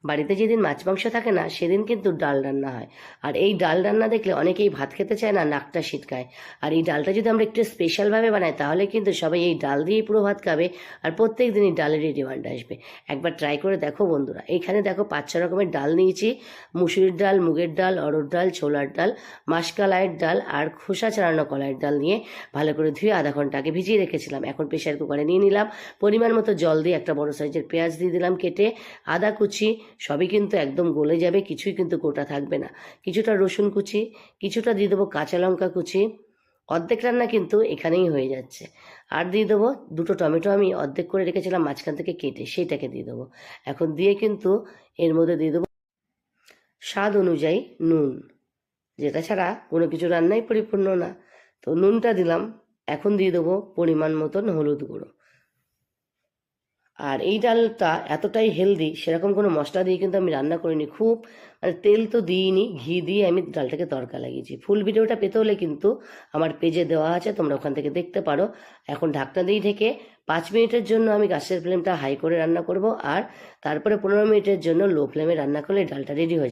বাড়িতে যেদিন মাছ মাংস থাকে না সেদিন কিন্তু ডাল রান্না হয়। আর এই ডাল রান্না দেখলে অনেকেই ভাত খেতে চায় না, নাকটা সিটকায়। আর এই ডালটা যদি আমরা একটু স্পেশালভাবে বানাই তাহলে কিন্তু সবাই এই ডাল দিয়েই পুরো ভাত খাবে, আর প্রত্যেক দিনই ডালেরই ডিমান্ড আসবে। একবার ট্রাই করে দেখো বন্ধুরা। এইখানে দেখো 5-6 রকমের ডাল নিয়েছি। মুসুরির ডাল, মুগের ডাল, অড়হর ডাল, ছোলার ডাল, মাসকলাইয়ের ডাল আর খোসা ছাড়ানো কলাইয়ের ডাল নিয়ে ভালো করে ধুয়ে আধা ঘন্টা আগে ভিজিয়ে রেখেছিলাম। এখন প্রেশার কুকারে নিয়ে নিলাম। পরিমাণ মতো জল দিয়ে একটা বড় সাইজের পেঁয়াজ দিয়ে দিলাম কেটে, আদা কুচি, সবই কিন্তু একদম গলে যাবে, কিছুই কিন্তু গোটা থাকবে না। কিছুটা রসুন কুচি, কিছুটা দিয়ে দেবো কাঁচা লঙ্কা কুচি। অর্ধেক রান্না কিন্তু এখানেই হয়ে যাচ্ছে। আর দিয়ে দেবো 2টো টমেটো, আমি অর্ধেক করে রেখেছিলাম মাঝখান থেকে কেটে, সেইটাকে দিয়ে দেবো। এখন দিয়ে কিন্তু এর মধ্যে দিয়ে দেবো স্বাদ অনুযায়ী নুন, যেটা ছাড়া কোনো কিছু রান্নাই পরিপূর্ণ না। তো নুনটা দিলাম। এখন দিয়ে দেবো পরিমাণ মতন হলুদ গুঁড়ো। আর এই ডালটা এতটাই হেলদি, সেরকম কোনো মশলা দিয়ে কিন্তু আমি রান্না করিনি। খুব মানে তেল তো দিইনি, ঘি দিয়ে আমি ডালটাকে তড়কা লাগিয়েছি। ফুল ভিডিওটা পেতে হলে কিন্তু আমার পেজে দেওয়া আছে, তোমরা ওখান থেকে দেখতে পারো। এখন ঢাকনা দিয়ে ঢেকে 5 মিনিটের জন্য আমি গ্যাসের ফ্লেমটা হাই করে রান্না করব, আর তারপরে 15 মিনিটের জন্য লো ফ্লেমে রান্না করলে ডালটা রেডি হয়ে যাবে।